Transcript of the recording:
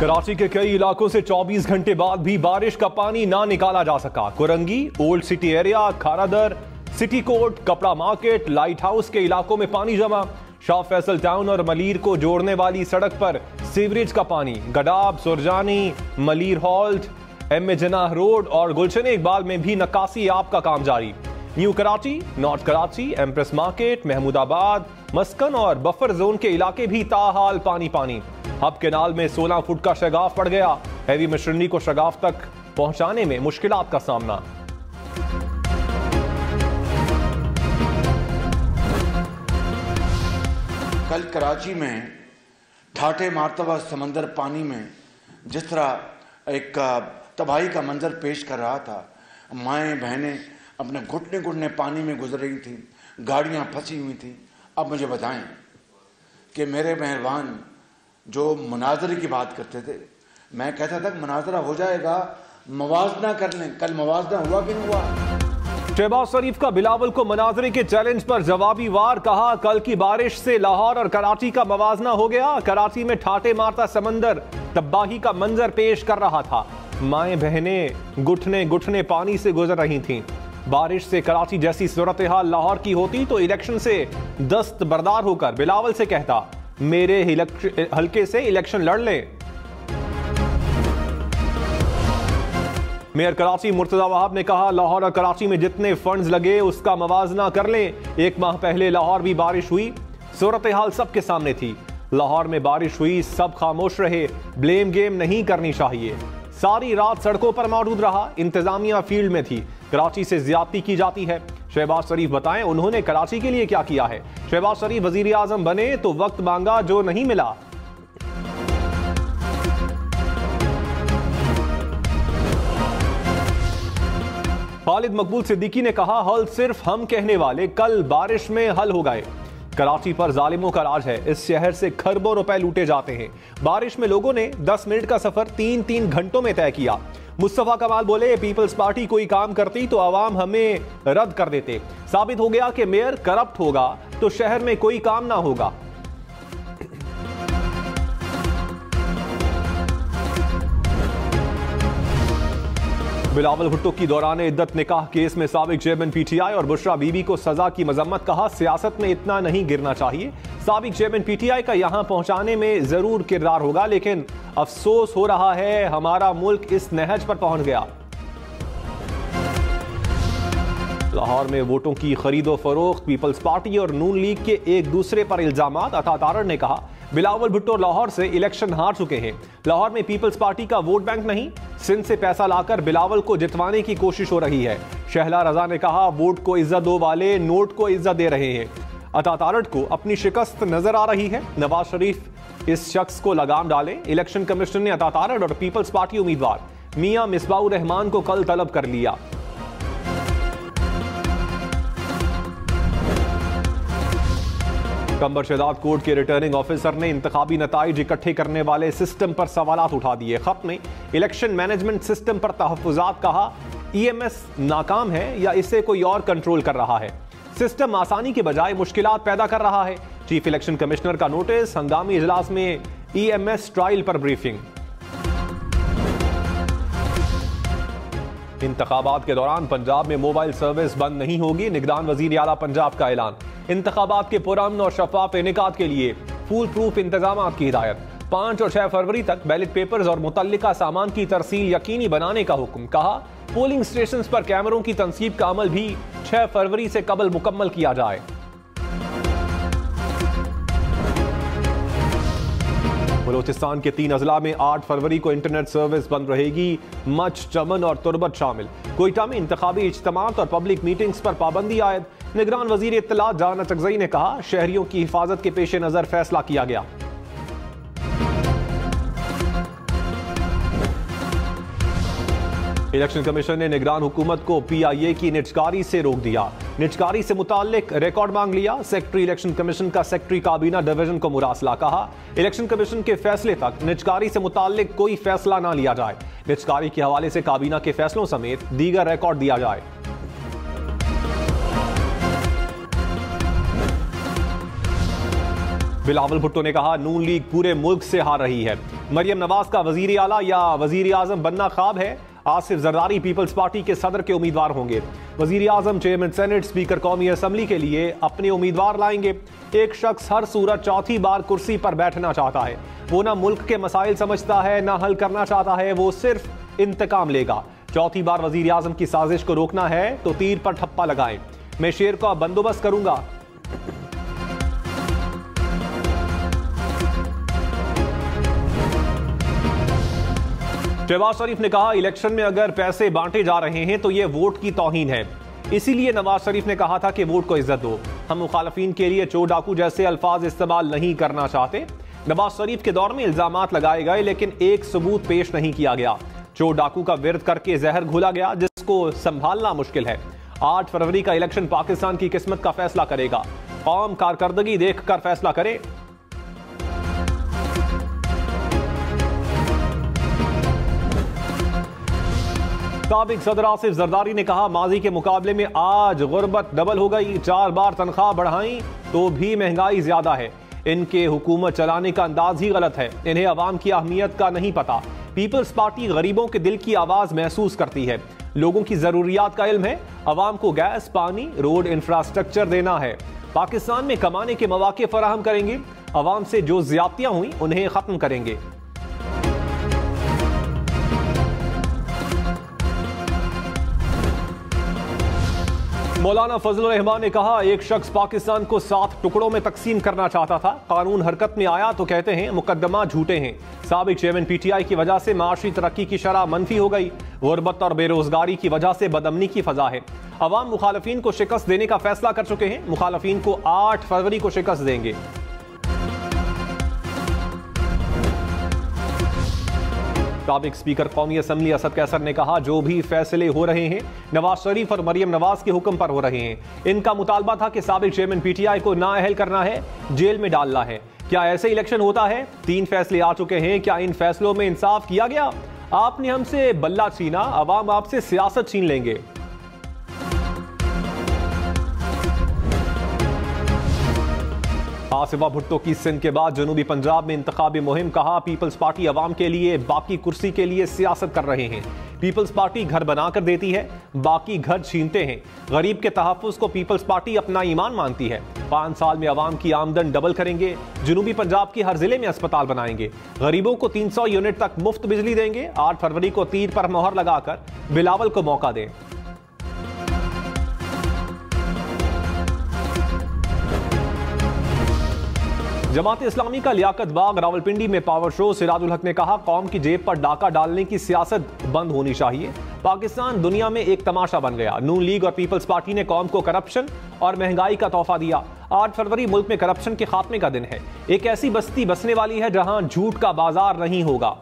कराची के कई इलाकों से 24 घंटे बाद भी बारिश का पानी ना निकाला जा सका। Korangi, old city area, Kharadar, city court, कपड़ा मार्केट, लाइट हाउस के इलाकों में पानी जमा। शाह फैसल टाउन और मलीर को जोड़ने वाली सड़क पर सीवरेज का पानी। गडाब, Surjani, Malir halt, M जनाह road और गुलशन इकबाल में भी नक्कासी आप का काम जारी। New Karachi, north Karachi, Empress market, Mahmudabad, Maskan और बफर जोन के इलाके भी ताहाल पानी पानी। हब केनाल में 16 फुट का शगाफ पड़ गया। हैवी मशीनरी को शगाफ तक पहुंचाने में मुश्किलात का सामना। कल कराची में ठाटे मारतबा समंदर पानी में जिस तरह एक तबाही का मंजर पेश कर रहा था, माएँ बहनें अपने घुटने घुटने पानी में गुजर रही थी, गाड़ियाँ फंसी हुई थी। अब मुझे बताएं कि मेरे मेहरबान जो मुनाजरे की बात करते थे, मैं कहता था मुनाजरा हो जाएगा, मवाजना कर लें। कल मवाजना हुआ कि नहीं हुआ? शहबाज शरीफ का बिलावल को मनाजरे के चैलेंज पर जवाबी वार। कहा, कल की बारिश से लाहौर और कराची का मवाजना हो गया। कराची में ठाटे मारता समंदर तबाही का मंजर पेश कर रहा था। माएं बहनें घुटने घुटने पानी से गुजर रही थीं। बारिश से कराची जैसी सूरत हाल लाहौर की होती तो इलेक्शन से दस्तबरदार होकर बिलावल से कहता, मेरे हल्के से इलेक्शन लड़ ले। मेयर कराची मुर्तजा वहाब ने कहा, लाहौर और कराची में जितने फंड्स लगे उसका मवाजना कर लें। 1 माह पहले लाहौर भी बारिश हुई, सूरत हाल सबके सामने थी। लाहौर में बारिश हुई, सब खामोश रहे। ब्लेम गेम नहीं करनी चाहिए। सारी रात सड़कों पर मौजूद रहा, इंतजामिया फील्ड में थी। कराची से ज्यादती की जाती है। शहबाज शरीफ बताएं उन्होंने कराची के लिए क्या किया है। शहबाज शरीफ वजीर आजम बने तो वक्त मांगा जो नहीं मिला। खालिद मकबूल सिद्दीकी ने कहा, हल सिर्फ हम कहने वाले, कल बारिश में हल हो गए। कराची पर जालिमों का राज है। इस शहर से खरबों रुपए लूटे जाते हैं। बारिश में लोगों ने 10 मिनट का सफर 3-3 घंटों में तय किया। मुस्तफा कमाल बोले, पीपल्स पार्टी कोई काम करती तो आवाम हमें रद्द कर देते। साबित हो गया कि मेयर करप्ट होगा तो शहर में कोई काम ना होगा। बिलावल भुट्टो की दौरान इद्दत निकाह केस में साबिक चेयरमैन पीटीआई और बुशरा बीबी को सजा की मजम्मत। कहा, सियासत में इतना नहीं गिरना चाहिए। साबिक चेयरमैन पीटीआई का यहां पहुंचाने में जरूर किरदार होगा, लेकिन अफसोस हो रहा है हमारा मुल्क इस नहज पर पहुंच गया। लाहौर में वोटों की खरीदो फरोख्त, पीपल्स पार्टी और नून लीग के एक दूसरे पर इल्जामात। अता तारड़ ने कहा, बिलावल भुट्टो लाहौर से इलेक्शन हार चुके हैं। लाहौर में पीपल्स पार्टी का वोट बैंक नहीं, सिंध से पैसा लाकर बिलावल को जितवाने की कोशिश हो रही है। शहला रजा ने कहा, वोट को इज्जत दो वाले नोट को इज्जत दे रहे हैं। अता तारड़ को अपनी शिकस्त नजर आ रही है। नवाज शरीफ इस शख्स को लगाम डालें। इलेक्शन कमीशन ने अता तारड़ और पीपल्स पार्टी उम्मीदवार मियां मिसबाउर रहमान को कल तलब कर लिया। कंबर शहजाद कोर्ट के रिटर्निंग ऑफिसर ने इंतखाबी नताइज इकट्ठे करने वाले सिस्टम पर सवालात उठा दिए। खत में इलेक्शन मैनेजमेंट सिस्टम पर तहफ्फुजात। कहा, ईएमएस नाकाम है या इसे कोई और कंट्रोल कर रहा है। सिस्टम आसानी के बजाय मुश्किलात पैदा कर रहा है। चीफ इलेक्शन कमिश्नर का नोटिस। हंगामी इजलास में ईएमएस ट्रायल पर ब्रीफिंग। इंतखाबात के दौरान पंजाब में मोबाइल सर्विस बंद नहीं होगी। निगरान वजीर आला पंजाब का ऐलान। इंतखाबात के पुरअमन और शफाफ इनेकाद के लिए फूल प्रूफ इंतजाम की हिदायत। 5 और 6 फरवरी तक बैलेट पेपर्स और मुतल्लिका सामान की तरसील यकीनी बनाने का हुक्म। कहा, पोलिंग स्टेशन पर कैमरों की तनसीब का अमल भी 6 फरवरी से कबल मुकम्मल किया जाए। बलोचिस्तान के 3 अजला में 8 फरवरी को इंटरनेट सर्विस बंद रहेगी। मच, चमन और तुरबत शामिल। कोयटा में इंतखाबी इज्तिमात और पब्लिक मीटिंग्स पर पाबंदी आयद। निगरान वजीर इत्तलात जाना चकजई ने कहा, शहरियों की हिफाजत के पेश नजर फैसला किया गया। इलेक्शन कमीशन ने निगरान हुकूमत को पीआईए की निजकारी से रोक दिया। निजकारी से मुताल्लिक रिकॉर्ड मांग लिया। सेक्रेटरी इलेक्शन कमीशन का सेक्रेटरी काबीना डिवीजन को मुरासला। कहा, इलेक्शन कमीशन के फैसले तक निजकारी से मुताल्लिक कोई फैसला ना लिया जाए। निजकारी के हवाले से काबीना के फैसलों समेत दीगर रिकॉर्ड दिया जाए। बिलावल भुट्टो ने कहा नून लीग पूरे मुल्क से हार रही है। मरियम नवाज का वजीर आला या वजीर आजम बनना ख्वाब है। आसिफ जरदारी पीपल्स पार्टी के सदर के उम्मीदवार होंगे। वजीर आजम, चेयरमैन सेनेट, स्पीकर कौमी असम्बली के लिए अपने उम्मीदवार लाएंगे। एक शख्स हर सूरत चौथी बार कुर्सी पर बैठना चाहता है। वो ना मुल्क के मसाइल समझता है, ना हल करना चाहता है, वो सिर्फ इंतकाम लेगा। चौथी बार वजीर आजम की साजिश को रोकना है तो तीर पर ठप्पा लगाएं। मैं शेर का बंदोबस्त करूंगा। शहबाज शरीफ ने कहा इलेक्शन में अगर पैसे बांटे जा रहे हैं तो यह वोट की तौहीन है। इसीलिए नवाज शरीफ ने कहा था कि वोट को इज्जत दो। हम मुखालफीन के लिए चोर डाकू जैसे अल्फाज इस्तेमाल नहीं करना चाहते। नवाज शरीफ के दौर में इल्जामात लगाए गए लेकिन एक सबूत पेश नहीं किया गया। चोर डाकू का विरद करके जहर घोला गया जिसको संभालना मुश्किल है। 8 फरवरी का इलेक्शन पाकिस्तान की किस्मत का फैसला करेगा। कौम कारकर्दगी देखकर फैसला करे। साबिक सदर आसिफ जरदारी ने कहा माजी के मुकाबले में आज गुर्बत डबल हो गई। 4 बार तनख्वाह बढ़ाई तो भी महंगाई ज्यादा है। इनके हुकूमत चलाने का अंदाज ही गलत है। इन्हें अवाम की अहमियत का नहीं पता। पीपल्स पार्टी गरीबों के दिल की आवाज महसूस करती है। लोगों की जरूरियात का इल्म है। अवाम को गैस, पानी, रोड, इंफ्रास्ट्रक्चर देना है। पाकिस्तान में कमाने के मौके फराहम करेंगे। अवाम से जो ज्यादतियां हुई उन्हें खत्म करेंगे। मौलाना फजलुर रहमान ने कहा एक शख्स पाकिस्तान को 7 टुकड़ों में तकसीम करना चाहता था। कानून हरकत में आया तो कहते हैं मुकदमा झूठे हैं। साबिक चेयरमैन पीटीआई की वजह से माशी तरक्की की शरह मनफी हो गई। गुर्बत और बेरोजगारी की वजह से बदअमनी की फजा है। अवाम मुखालफीन को शिकस्त देने का फैसला कर चुके हैं। मुखालफीन को 8 फरवरी को शिकस्त देंगे। साबिक स्पीकर कौमी असम्बली असद कैसर ने कहा जो भी फैसले हो रहे हैं नवाज शरीफ और मरियम नवाज के हुक्म पर हो रहे हैं। इनका मुतालबा था कि साबिक चेयरमैन पीटीआई को नाअहल करना है, जेल में डालना है। क्या ऐसे इलेक्शन होता है? 3 फैसले आ चुके हैं। क्या इन फैसलों में इंसाफ किया गया? आपने हमसे बल्ला छीना, अवाम आपसे सियासत छीन लेंगे। आसिफा भुट्टो की सिंध के बाद जनूबी पंजाब में इंतखाबी मुहिम। कहा पीपल्स पार्टी अवाम के लिए, बाकी कुर्सी के लिए सियासत कर रहे हैं। पीपल्स पार्टी घर बनाकर देती है, बाकी घर छीनते हैं। गरीब के तहफ्फुज़ को पीपल्स पार्टी अपना ईमान मानती है। 5 साल में अवाम की आमदन डबल करेंगे। जनूबी पंजाब की हर जिले में अस्पताल बनाएंगे। गरीबों को 300 यूनिट तक मुफ्त बिजली देंगे। 8 फरवरी को तीर पर मोहर लगाकर बिलावल को मौका दें। जमात इस्लामी का लियाकत बाग रावलपिंडी में पावर शो। सिराजुल हक ने कहा कौम की जेब पर डाका डालने की सियासत बंद होनी चाहिए। पाकिस्तान दुनिया में एक तमाशा बन गया। नून लीग और पीपल्स पार्टी ने कौम को करप्शन और महंगाई का तोहफा दिया। 8 फरवरी मुल्क में करप्शन के खात्मे का दिन है। एक ऐसी बस्ती बसने वाली है जहां झूठ का बाजार नहीं होगा।